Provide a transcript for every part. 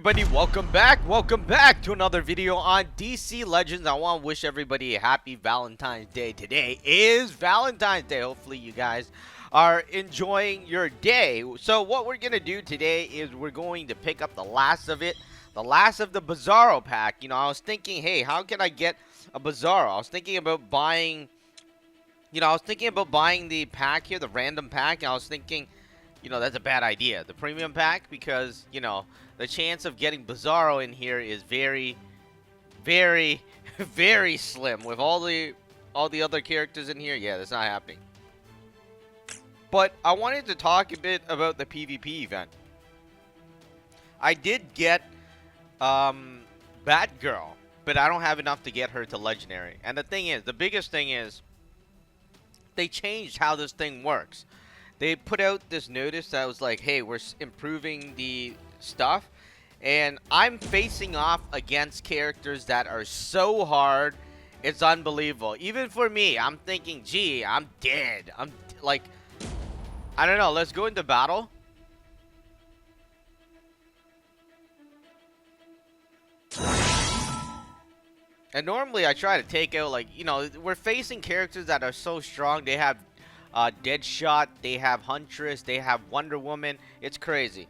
everybody, welcome back to another video on DC Legends. I want to wish everybody a happy Valentine's Day. Today is Valentine's Day. Hopefully you guys are enjoying your day. So what we're gonna do today is we're going to pick up the last of the Bizarro pack. You know, I was thinking, hey, how can I get a Bizarro? I was thinking about buying the pack here, the random pack, and I was thinking, you know, that's a bad idea, the premium pack, because, you know, the chance of getting Bizzaro in here is very, very, very slim. With all the other characters in here, yeah, that's not happening. But I wanted to talk a bit about the PvP event. I did get Batgirl, but I don't have enough to get her to Legendary. And the biggest thing is, they changed how this thing works. They put out this notice that was like, hey, we're improving the stuff, and I'm facing off against characters that are so hard, it's unbelievable. Even for me, I'm thinking, gee, I'm dead. I'm like, I don't know. Let's go into battle. And normally I try to take out, like, you know, we're facing characters that are so strong. They have Deadshot, they have Huntress, they have Wonder Woman. It's crazy.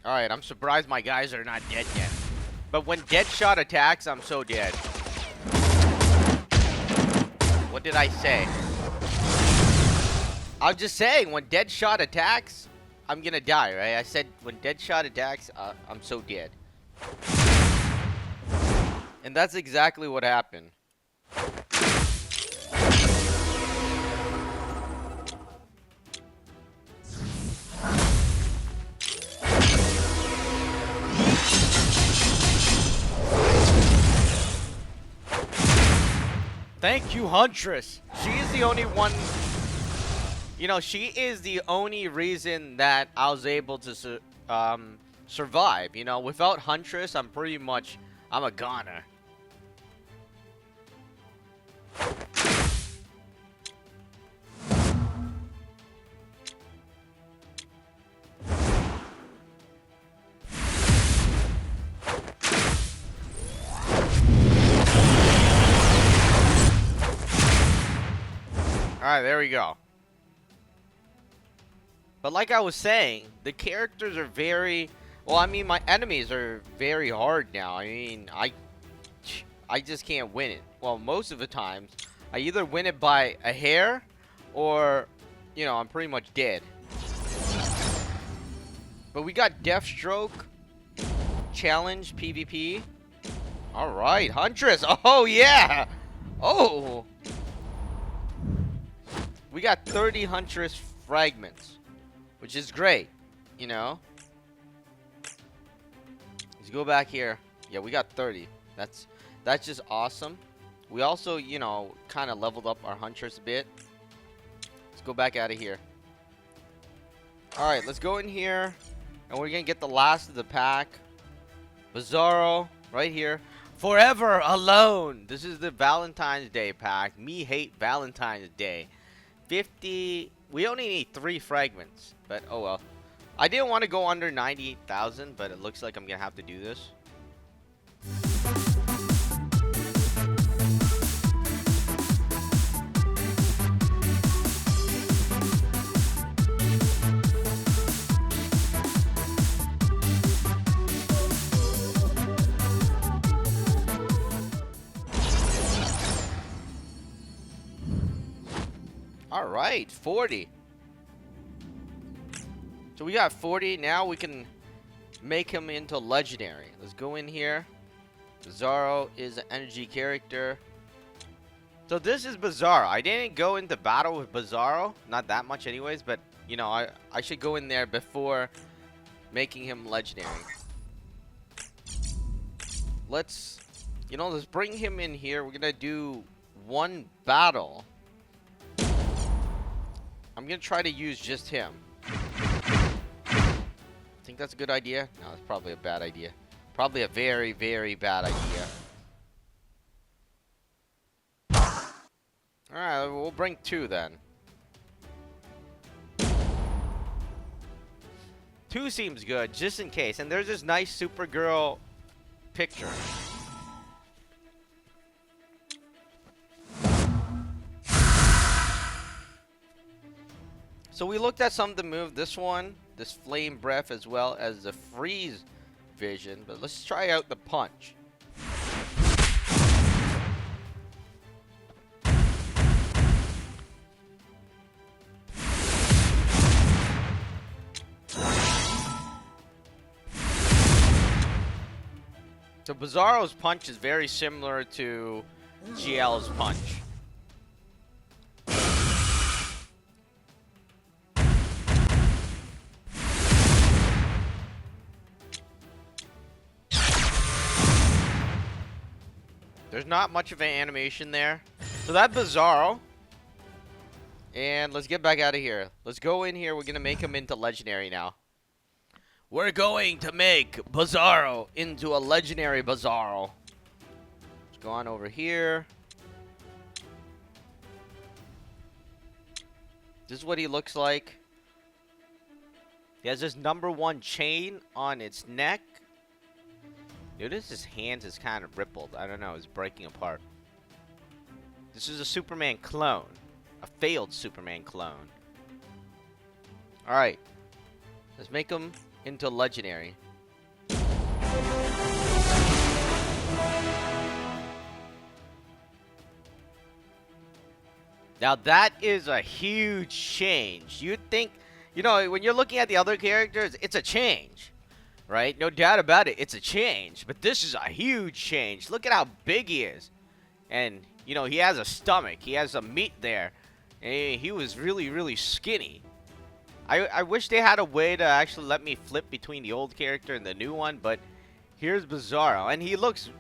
Alright, I'm surprised my guys are not dead yet. But when Deadshot attacks, I'm so dead. What did I say? I'm just saying, when Deadshot attacks, I'm gonna die, right? I said when Deadshot attacks, I'm so dead. And that's exactly what happened. Thank you, Huntress. She is the only one, you know, she is the only reason that I was able to survive. You know, without Huntress, I'm a goner. Alright, there we go. But like I was saying, the characters are very... Well, I mean, my enemies are very hard now. I mean, I just can't win it. Well, most of the times, I either win it by a hair, or, you know, I'm pretty much dead. But we got Deathstroke, Challenge, PvP. Alright, Huntress. Oh, yeah! Oh! We got 30 Huntress fragments, which is great, you know. Let's go back here. Yeah, we got 30. That's just awesome. We also, you know, kind of leveled up our Huntress a bit. Let's go back out of here. All right, let's go in here, and we're gonna get the last of the pack. Bizzaro, right here. Forever Alone. This is the Valentine's Day pack. Me hate Valentine's Day. 50. We only need 3 fragments, but oh well. I didn't want to go under 98,000, but it looks like I'm gonna have to do this. All right, 40. So we got 40. Now we can make him into legendary. Let's go in here. Bizarro is an energy character. So this is Bizzaro. I didn't go into battle with Bizzaro. Not that much anyways, but, you know, I should go in there before making him legendary. Let's bring him in here. We're going to do one battle. I'm gonna try to use just him. think that's a good idea? No, it's probably a bad idea. Probably a very, very bad idea. Alright, we'll bring 2 then. 2 seems good, just in case. And there's this nice Supergirl picture. So we looked at some of the moves. This one, this Flame Breath, as well as the Freeze Vision. But let's try out the Punch. So Bizarro's punch is very similar to GL's punch. There's not much of an animation there. So that's Bizarro. And let's get back out of here. Let's go in here. We're going to make him into legendary now. We're going to make Bizzaro into a legendary Bizzaro. Let's go on over here. This is what he looks like. He has this #1 chain on its neck. Notice his hands is kind of rippled. I don't know, it's breaking apart. This is a Superman clone. A failed Superman clone. Alright. Let's make him into legendary. Now that is a huge change. You'd think, you know, when you're looking at the other characters, it's a change, right? No doubt about it, it's a change. But this is a huge change. Look at how big he is. And, you know, he has a stomach. He has some meat there. And he was really, really skinny. I wish they had a way to actually let me flip between the old character and the new one, but here's Bizzaro, and he looks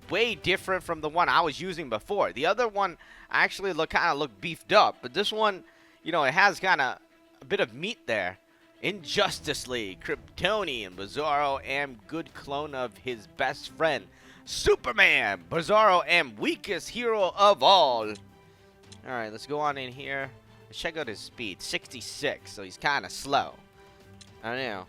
way different from the one I was using before. The other one actually kind of looked beefed up, but this one, you know, it has kind of a bit of meat there. Injustice League, Kryptonian, Bizzaro am good clone of his best friend, Superman. Bizzaro am weakest hero of all. Alright, let's go on in here. Let's check out his speed, 66, so he's kind of slow. I don't know.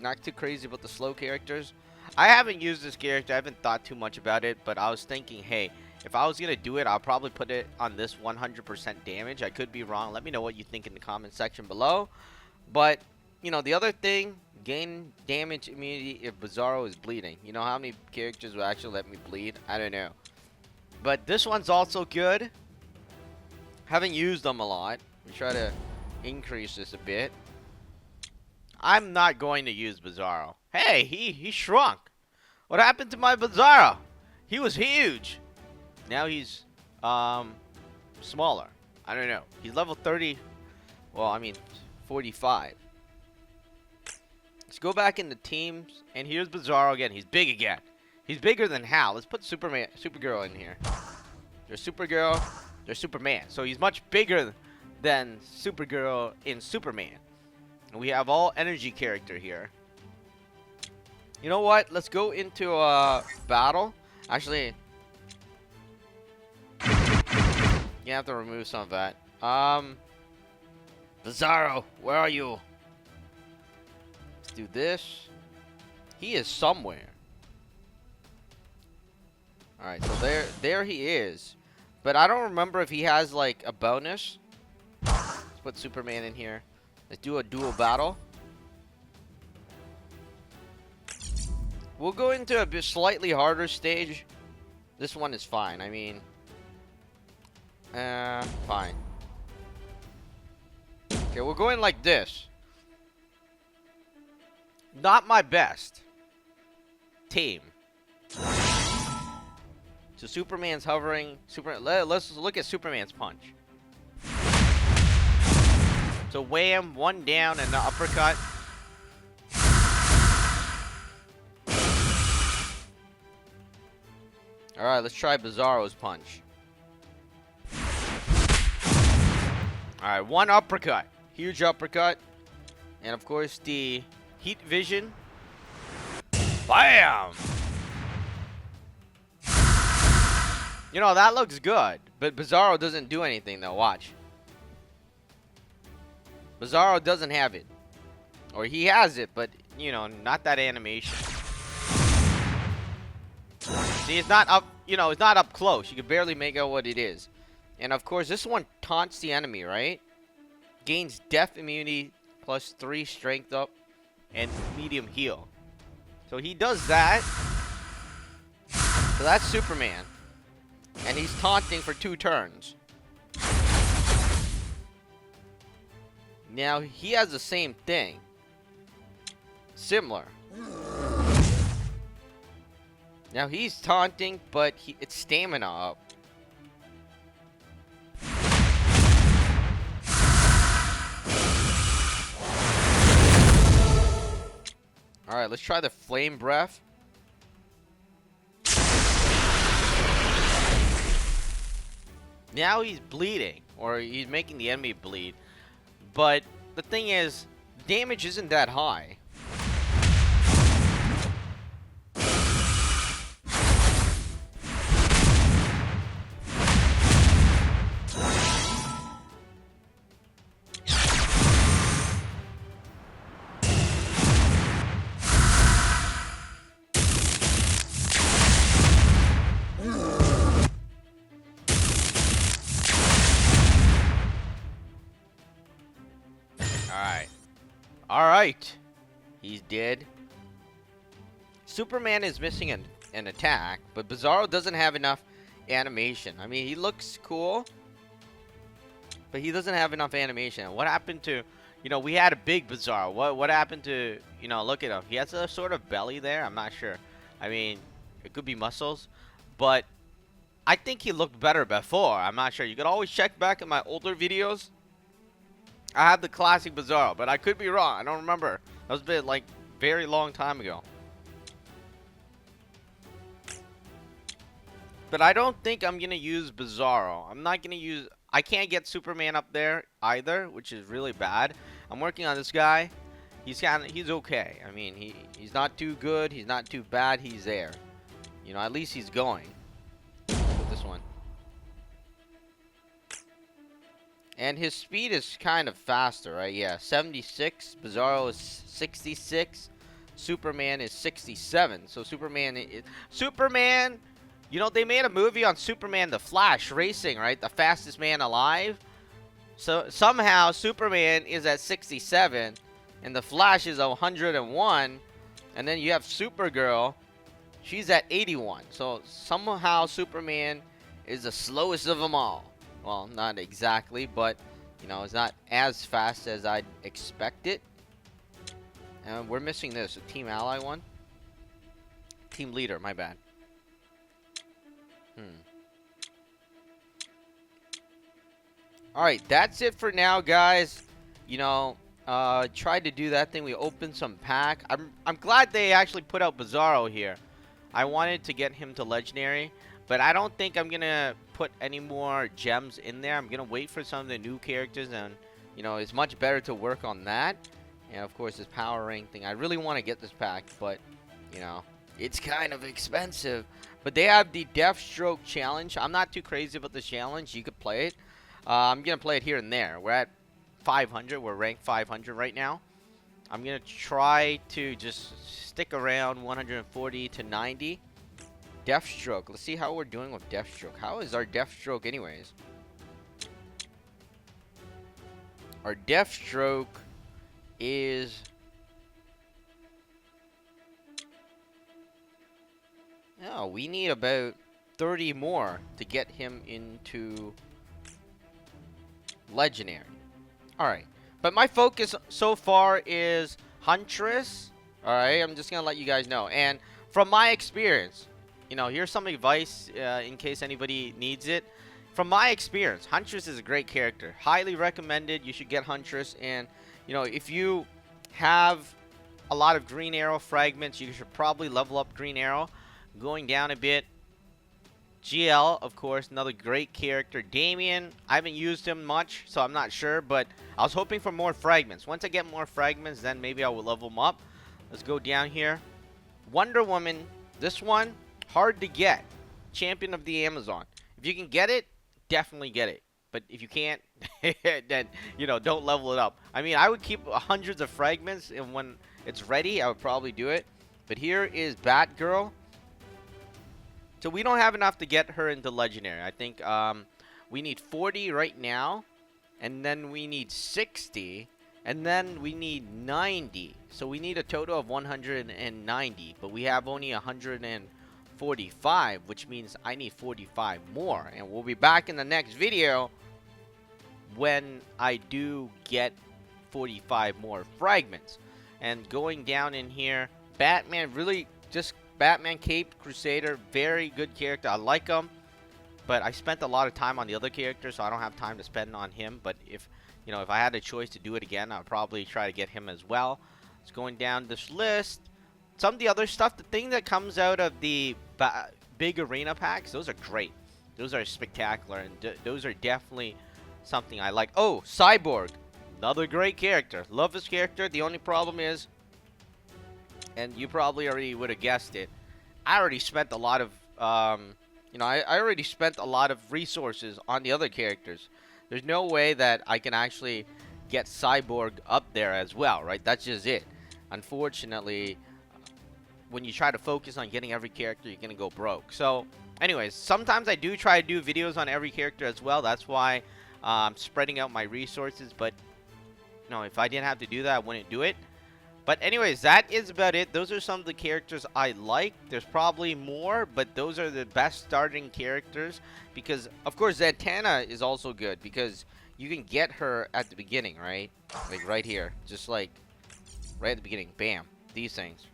Not too crazy about the slow characters. I haven't used this character. I haven't thought too much about it, but I was thinking, hey, if I was going to do it, I'll probably put it on this 100% damage. I could be wrong. Let me know what you think in the comment section below. But, you know, the other thing, gain damage immunity if Bizzaro is bleeding. You know how many characters will actually let me bleed? I don't know. But this one's also good. Haven't used them a lot. We try to increase this a bit. I'm not going to use Bizzaro. Hey, he shrunk. What happened to my Bizzaro? He was huge. Now he's smaller. I don't know. He's level 30. Well, I mean 45. Let's go back into teams, and here's Bizzaro again. He's big again. He's bigger than Hal. Let's put Supergirl in here. There's Supergirl. There's Superman. So he's much bigger than Supergirl in Superman. And we have all energy character here. You know what? Let's go into a battle. Actually, you have to remove some of that. Bizzaro, where are you? Let's do this. He is somewhere. Alright, so there he is. But I don't remember if he has like a bonus. Let's put Superman in here. Let's do a dual battle. We'll go into a bit slightly harder stage. This one is fine. I mean, fine. Okay, we'll go in like this. Not my best team. So Superman's hovering. Let's look at Superman's punch. So wham, one down and the uppercut. Alright, let's try Bizarro's punch. Alright, one uppercut. Huge uppercut. And of course the Heat vision. Bam! You know, that looks good. But Bizarro doesn't do anything, though. Watch. Bizzaro doesn't have it. Or he has it, but, you know, not that animation. See, it's not up, you know, it's not up close. You can barely make out what it is. And, of course, this one taunts the enemy, right? Gains death immunity plus 3 strength up and medium heal. So he does that. So that's Superman. And he's taunting for 2 turns. Now, he has the same thing. Similar. Now, he's taunting, but it's stamina up. Alright, let's try the flame breath. Now he's bleeding, or he's making the enemy bleed. But the thing is, damage isn't that high. Alright. He's dead. Superman is missing an attack, but Bizarro doesn't have enough animation. I mean, he looks cool, but he doesn't have enough animation. What happened to, you know, we had a big Bizarro. What happened to, you know, look at him. He has a sort of belly there. I'm not sure. I mean, it could be muscles, but I think he looked better before. I'm not sure. You could always check back in my older videos. I have the classic Bizzaro, but I could be wrong. I don't remember. That was a bit, like, very long time ago. But I don't think I'm going to use Bizzaro. I'm not going to use... I can't get Superman up there either, which is really bad. I'm working on this guy. He's okay. I mean, he's not too good. He's not too bad. He's there. You know, at least he's going. With this one. And his speed is kind of faster, right? Yeah, 76. Bizzaro is 66. Superman is 67. So Superman, you know, they made a movie on Superman the Flash racing, right? The fastest man alive. So somehow Superman is at 67 and the Flash is 101, and then you have Supergirl, she's at 81. So somehow Superman is the slowest of them all. Well, not exactly, but, you know, it's not as fast as I'd expect it. And we're missing this, a Team Ally one. Team Leader, my bad. Alright, that's it for now, guys. You know, tried to do that thing. We opened some pack. I'm glad they actually put out Bizzaro here. I wanted to get him to Legendary, but I don't think I'm going to put any more gems in there. I'm going to wait for some of the new characters, and, you know, it's much better to work on that. And, of course, this power rank thing. I really want to get this pack, but, you know, it's kind of expensive. But they have the Deathstroke challenge. I'm not too crazy about this challenge. You could play it. I'm going to play it here and there. We're at 500. We're ranked 500 right now. I'm going to try to just stick around 140 to 90. Deathstroke. Let's see how we're doing with Deathstroke. How is our Deathstroke anyways? Our Deathstroke is... Oh, we need about 30 more to get him into Legendary. Alright. But my focus so far is Huntress. Alright, I'm just going to let you guys know. And from my experience... You know, here's some advice in case anybody needs it. From my experience, Huntress is a great character. Highly recommended. You should get Huntress. And, you know, if you have a lot of Green Arrow fragments, you should probably level up Green Arrow. Going down a bit, GL, of course, another great character. Damien, I haven't used him much, so I'm not sure, but I was hoping for more fragments. Once I get more fragments, then maybe I will level him up. Let's go down here. Wonder Woman, this one, hard to get. Champion of the Amazon. If you can get it, definitely get it. But if you can't, then, you know, don't level it up. I mean, I would keep hundreds of fragments, and when it's ready, I would probably do it. But here is Batgirl. So we don't have enough to get her into Legendary. I think we need 40 right now, and then we need 60, and then we need 90. So we need a total of 190, but we have only 145, which means I need 45 more. And we'll be back in the next video when I do get 45 more fragments. And going down in here, Batman, really just Batman Cape Crusader, very good character. I like him, but I spent a lot of time on the other characters, so I don't have time to spend on him. But if, you know, if I had a choice to do it again, I'd probably try to get him as well. It's going down this list. Some of the other stuff, the thing that comes out of the big arena packs, those are great. Those are spectacular, and those are definitely something I like. Oh, Cyborg, another great character. Love this character. The only problem is, and you probably already would have guessed it, I already spent a lot of, you know, I already spent a lot of resources on the other characters. There's no way that I can actually get Cyborg up there as well, right? That's just it. Unfortunately, when you try to focus on getting every character, you're going to go broke. So, anyways, sometimes I do try to do videos on every character as well. That's why I'm spreading out my resources. But, you know, if I didn't have to do that, I wouldn't do it. But anyways, that is about it. Those are some of the characters I like. There's probably more, but those are the best starting characters. Because, of course, Zatanna is also good. Because you can get her at the beginning, right? Like right here. Just like right at the beginning. Bam. These things.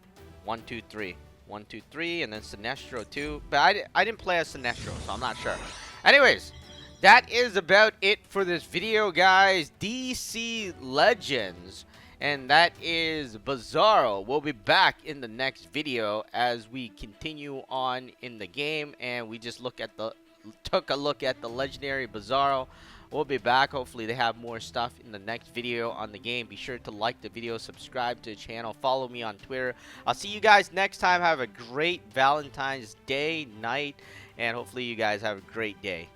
1, 2, 3. 1, 2, 3. And then Sinestro too. But I didn't play as Sinestro, so I'm not sure. Anyways, that is about it for this video, guys. DC Legends. And that is Bizarro. We'll be back in the next video as we continue on in the game, and we just took a look at the legendary Bizarro. We'll be back. Hopefully they have more stuff in the next video on the game. Be sure to like the video, subscribe to the channel, follow me on Twitter. I'll see you guys next time. Have a great Valentine's Day, night, and hopefully you guys have a great day.